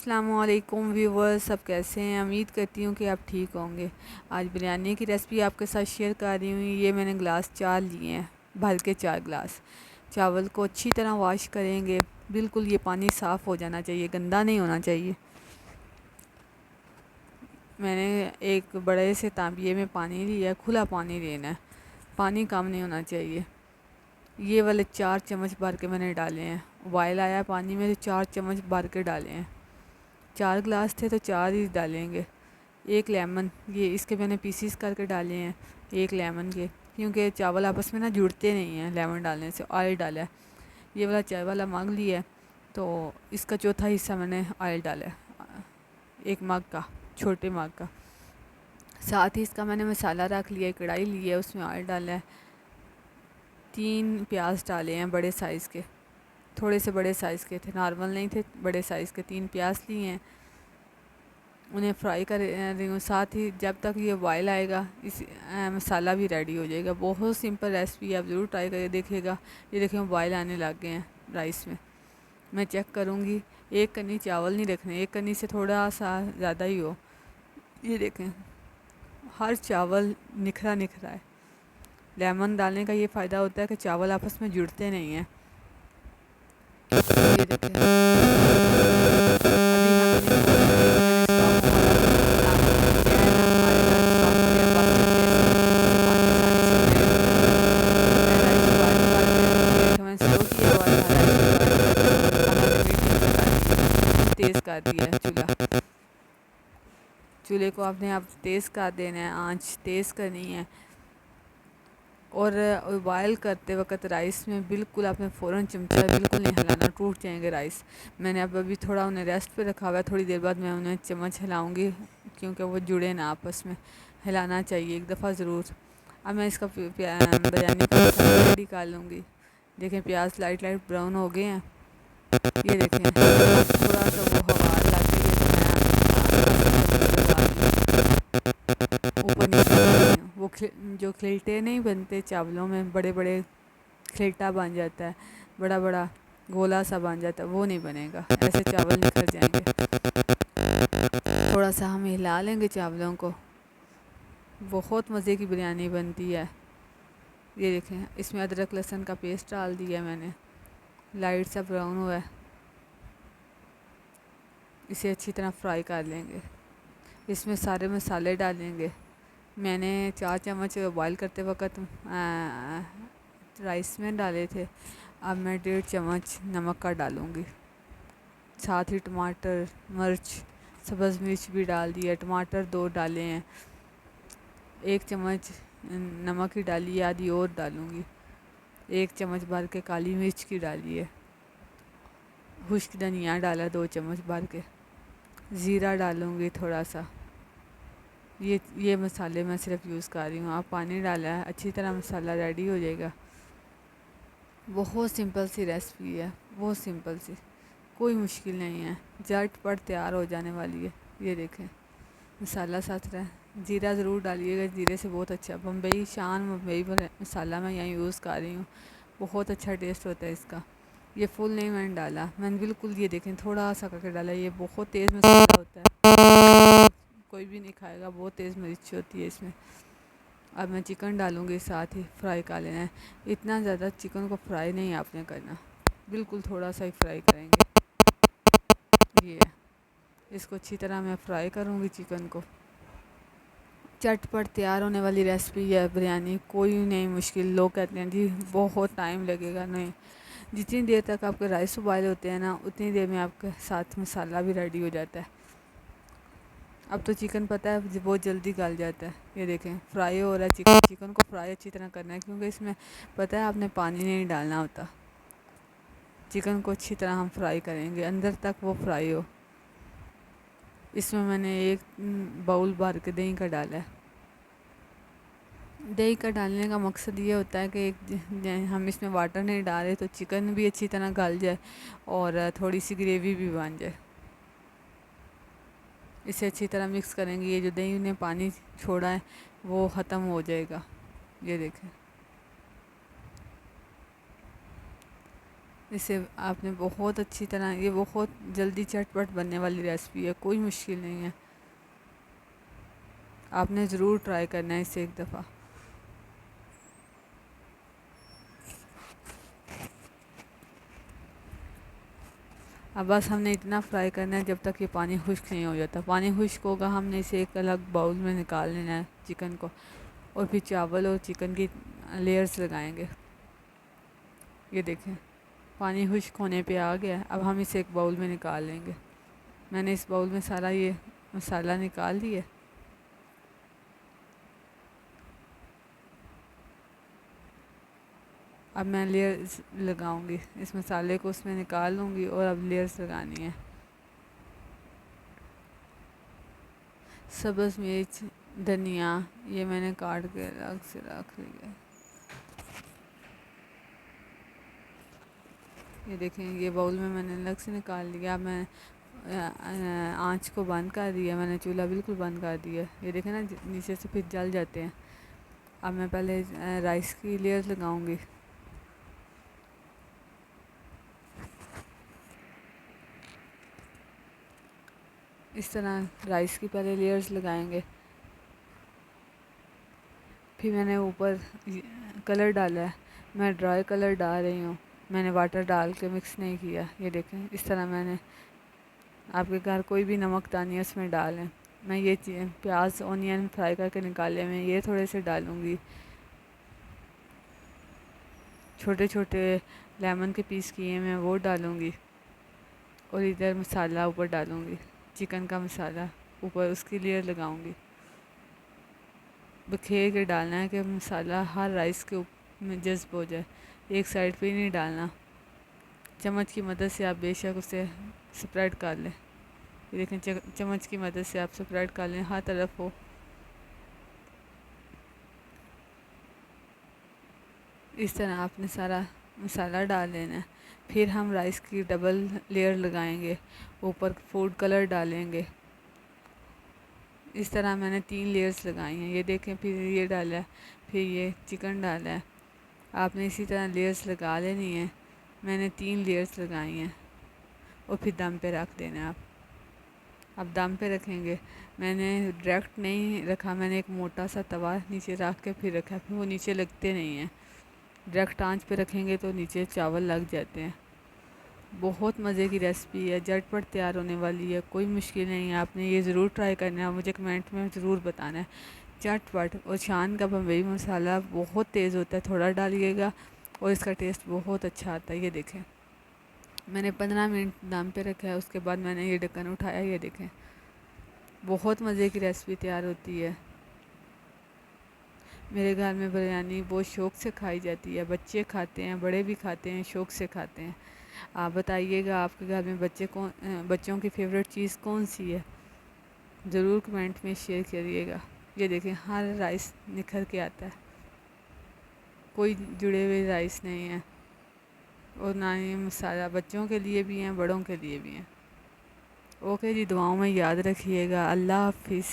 السلام علیکم ویورز، سب کیسے ہیں؟ امید کرتی ہوں کہ آپ ٹھیک ہوں گے۔ آج بریانی کی ریسپی آپ کے ساتھ شیئر کر رہی ہوں۔ یہ میں نے گلاس 4 لیے ہیں، بھر کے 4 گلاس۔ چاول کو اچھی طرح واش کریں گے، بالکل یہ پانی صاف ہو جانا چاہیے، گندا نہیں ہونا چاہیے۔ میں نے ایک بڑے سے تانبیے میں پانی لیا، کھلا پانی لینا ہے، پانی کم نہیں ہونا چاہیے۔ یہ والے 4 چمچ بھر کے میں نے ڈالے ہیں، بوائل آیا پانی میں تو 4 چمچ بھر کے ڈالے ہیں۔ 4 گلاس تھے تو 4 ہی ڈالیں گے۔ ایک لیمن، یہ اس کے میں نے پیسز کر کے ڈالے ہیں، ایک لیمن کے، کیونکہ چاول آپس میں جڑتے نہیں ہیں لیمن ڈالنے سے۔ آئل ڈالا ہے، یہ والا چائے والا مگ لیا ہے تو اس کا چوتھا حصہ میں نے آئل ڈالا ہے، ایک مگ کا، چھوٹے مگ کا۔ ساتھ ہی اس کا میں نے مسالہ رکھ لیا، کڑھائی لی ہے، اس میں آئل ڈالا ہے۔ 3 پیاز ڈالے ہیں بڑے سائز کے، تھوڑے سے بڑے سائز کے تھے، نارمل نہیں تھے، بڑے سائز کے 3 پیاز لیے ہیں، انہیں فرائی کر رہی ہوں۔ ساتھ ہی جب تک یہ بوائل آئے گا اس مسالہ بھی ریڈی ہو جائے گا۔ بہت سمپل ریسپی ہے، آپ ضرور ٹرائی کریں، دیکھیے گا۔ یہ دیکھیں بوائل آنے لگ گئے ہیں رائس میں چیک کروں گی۔ ایک کنی چاول نہیں رکھنے، ایک کنی سے تھوڑا سا زیادہ ہی ہو۔ یہ دیکھیں ہر چاول نکھرا نکھرا ہے۔ لیمن ڈالنے کا یہ فائدہ ہوتا ہے کہ چاول آپس میں جڑتے نہیں ہیں۔ یہ دیکھیں ابھی ہم انہیں کھولیں گے، میں نے اسٹاپ والا نیچے ہے نا ہمارے گھر اسٹاپ پہ یا بس میں سے پانی آسانی سے بلیڈ ہوتا ہے۔ میں رائس بوائل کر کے، یہ دیکھیں میں نے سلو کیا ہوا تھا رائس کو بوائل کرتے وقت، اب میں نے میڈیم پہ کر دیا، تیز کر دیا ہے چولہا۔ چولہے کو آپ نے اب تیز کر دینا ہے، آنچ تیز کرنی ہے۔ اور بوائل کرتے وقت رائس میں بالکل آپ نے فوراً چمچہ بالکل نہیں ہلانا، ٹوٹ جائیں گے رائس۔ میں نے ابھی تھوڑا انہیں ریسٹ پہ رکھا ہوا ہے، تھوڑی دیر بعد میں انہیں چمچ ہلاؤں گی کیونکہ وہ جڑے نا آپس میں، ہلانا چاہیے ایک دفعہ ضرور۔ اب میں اس کا بریانی کا مسالہ ریڈی کر لوں گی۔ دیکھیں پیاز لائٹ براؤن ہو گئے ہیں، یہ دیکھیں اب تھوڑا سا وہ ہوا لگ گئی ہے تو میں آہستہ سے چمچ لگا رہی ہوں، اوپر نیچے کر رہی ہوں۔ وہ جو کھلٹے نہیں بنتے چاولوں میں، بڑے بڑے کھلٹا بن جاتا ہے، بڑا بڑا گولا سا بن جاتا ہے، وہ نہیں بنے گا، ایسے چاول نکھر جائیں گے۔ تھوڑا سا ہم ہلا لیں گے چاولوں کو، بہت مزے کی بریانی بنتی ہے۔ یہ دیکھیں اس میں ادرک لہسن کا پیسٹ ڈال دیا میں نے، لائٹ سا براؤن ہوا ہے، اسے اچھی طرح فرائی کر لیں گے۔ اس میں سارے مسالے ڈالیں گے۔ میں نے 4 چمچ بوائل کرتے وقت رائس میں ڈالے تھے، اب میں 1.5 چمچ نمک کا ڈالوں گی۔ ساتھ ہی ٹماٹر، مرچ، سبز مرچ بھی ڈال دیا، ٹماٹر 2 ڈالے ہیں، 1 چمچ نمک ہی ڈالی ہے، آدھی اور ڈالوں گی۔ 1 چمچ بھر کے کالی مرچ کی ڈالی ہے، خشک دھنیا ڈالا 2 چمچ بھر کے، زیرہ ڈالوں گی تھوڑا سا۔ یہ مسالے میں صرف یوز کر رہی ہوں، آپ پانی ڈالا ہے، اچھی طرح مسالہ ریڈی ہو جائے گا۔ بہت سمپل سی ریسپی ہے، بہت سمپل سی، کوئی مشکل نہیں ہے، جھٹ پٹ تیار ہو جانے والی ہے۔ یہ دیکھیں مسالہ ساتھ رہا، زیرہ ضرور ڈالیے گا، زیرے سے بہت اچھا بمبئی شان بمبئی مسالہ میں یہاں یوز کر رہی ہوں، بہت اچھا ٹیسٹ ہوتا ہے اس کا۔ یہ فل نہیں میں نے ڈالا، میں نے بالکل یہ دیکھیں تھوڑا سا کر کے ڈالا، یہ بہت تیز مسالہ ہوتا ہے، کوئی بھی نہیں کھائے گا، بہت تیز مرچ ہوتی ہے اس میں۔ اب میں چکن ڈالوں گی، ساتھ ہی فرائی کر لینا ہے۔ اتنا زیادہ چکن کو فرائی نہیں آپ نے کرنا، بالکل تھوڑا سا ہی فرائی کریں گے۔ یہ اس کو اچھی طرح میں فرائی کروں گی چکن کو۔ چٹ پٹ تیار ہونے والی ریسپی ہے بریانی، کوئی نہیں مشکل۔ لوگ کہتے ہیں جی بہت ٹائم لگے گا، نہیں، جتنی دیر تک آپ کے رائس بوائل ہوتے ہیں نا، اتنی دیر میں آپ کے ساتھ مسالہ بھی ریڈی ہو جاتا ہے۔ اب تو چکن پتہ ہے بہت جلدی گل جاتا ہے۔ یہ دیکھیں فرائی ہو رہا ہے چکن، چکن کو فرائی اچھی طرح کرنا ہے کیونکہ اس میں پتہ ہے آپ نے پانی نہیں ڈالنا ہوتا۔ چکن کو اچھی طرح ہم فرائی کریں گے، اندر تک وہ فرائی ہو۔ اس میں نے 1 باؤل بھر کے دہی کا ڈالا ہے۔ دہی کا ڈالنے کا مقصد یہ ہوتا ہے کہ ہم اس میں واٹر نہیں ڈال رہے تو چکن بھی اچھی طرح گل جائے اور تھوڑی سی گریوی بھی بن جائے۔ اسے اچھی طرح مکس کریں گے، یہ جو دہی نے پانی چھوڑا ہے وہ ختم ہو جائے گا۔ یہ دیکھیں اسے آپ نے بہت اچھی طرح، یہ بہت جلدی چٹ پٹ بننے والی ریسپی ہے، کوئی مشکل نہیں ہے، آپ نے ضرور ٹرائی کرنا ہے اسے ایک دفعہ۔ اب بس ہم نے اتنا فرائی کرنا ہے جب تک یہ پانی خشک نہیں ہو جاتا۔ پانی خشک ہوگا ہم نے اسے ایک الگ باؤل میں نکال لینا ہے چکن کو، اور پھر چاول اور چکن کی لیئرز لگائیں گے۔ یہ دیکھیں پانی خشک ہونے پہ آ گیا، اب ہم اسے ایک باؤل میں نکال لیں گے۔ میں نے اس باؤل میں سارا یہ مسالہ نکال دیا۔ اب میں لیئرز لگاؤں گی، اس مسالے کو اس میں نکال لوں گی اور اب لیئرز لگانی ہے۔ سبز مرچ، دھنیا، یہ میں نے کاٹ کے الگ سے رکھ لیا۔ یہ دیکھیں یہ باؤل میں نے الگ سے نکال لیا۔ اب میں آنچ کو بند کر دیا، میں نے چولہا بالکل بند کر دیا۔ یہ دیکھیں نا نیچے سے پھر جل جاتے ہیں۔ اب میں پہلے رائس کی لیئر لگاؤں گی۔ اس طرح رائس کی پہلے لیئرز لگائیں گے۔ پھر میں نے اوپر کلر ڈالا ہے، میں ڈرائی کلر ڈال رہی ہوں، میں نے واٹر ڈال کے مکس نہیں کیا۔ یہ دیکھیں اس طرح میں نے، آپ کے گھر کوئی بھی نمک دانی اس میں ڈالیں۔ میں یہ پیاز اونین فرائی کر کے نکالے، میں یہ تھوڑے سے ڈالوں گی۔ چھوٹے چھوٹے لیمن کے پیس کیے میں وہ ڈالوں گی، اور ادھر مسالہ اوپر ڈالوں گی، چکن کا مسالہ اوپر اس کی لیئر لگاؤں گی۔ بکھیر کے ڈالنا ہے کہ مسالہ ہر رائس کے میں جذب ہو جائے، ایک سائڈ پہ ہی نہیں ڈالنا۔ چمچ کی مدد سے آپ بے شک اسے سپریڈ کر لیں۔ یہ دیکھیں چمچ کی مدد سے آپ سپریڈ کر لیں، ہر طرف ہو۔ اس طرح آپ نے سارا مسالہ ڈال دینا ہے۔ پھر ہم رائس کی ڈبل لیئر لگائیں گے، اوپر فوڈ کلر ڈالیں گے۔ اس طرح میں نے 3 لیئرز لگائی ہیں۔ یہ دیکھیں پھر یہ ڈالا ہے، پھر یہ چکن ڈالا ہے۔ آپ نے اسی طرح لیئرز لگا لینی ہیں۔ میں نے 3 لیئرز لگائی ہیں، اور پھر دم پہ رکھ دینا ہے آپ۔ اب دم پہ رکھیں گے، میں نے ڈائریکٹ نہیں رکھا، میں نے ایک موٹا سا توا نیچے رکھ کے پھر رکھا، پھر وہ نیچے لگتے نہیں ہیں۔ ڈائریکٹ آنچ پہ رکھیں گے تو نیچے چاول لگ جاتے ہیں۔ بہت مزے کی ریسپی ہے، جھٹ پٹ تیار ہونے والی ہے، کوئی مشکل نہیں ہے۔ آپ نے یہ ضرور ٹرائی کرنا ہے، مجھے کمنٹ میں ضرور بتانا ہے۔ جھٹ پٹ، اور شان کا بمبئی مسالہ بہت تیز ہوتا ہے، تھوڑا ڈالیے گا اور اس کا ٹیسٹ بہت اچھا آتا ہے۔ یہ دیکھیں میں نے 15 منٹ دم پہ رکھا ہے، اس کے بعد میں نے یہ ڈھکن اٹھایا۔ یہ دیکھیں بہت مزے کی ریسپی تیار ہوتی ہے۔ میرے گھر میں بریانی بہت شوق سے کھائی جاتی ہے، بچے کھاتے ہیں، بڑے بھی کھاتے ہیں، شوق سے کھاتے ہیں۔ آپ بتائیے گا آپ کے گھر میں بچوں کی فیوریٹ چیز کون سی ہے؟ ضرور کمنٹ میں شیئر کریے گا۔ یہ دیکھیں ہر رائس نکھر کے آتا ہے، کوئی جڑے ہوئے رائس نہیں ہے، اور نہ ہی مسالہ بچوں کے لیے بھی ہیں، بڑوں کے لیے بھی ہیں۔ اوکے جی، دعاؤں میں یاد رکھیے گا۔ اللہ حافظ۔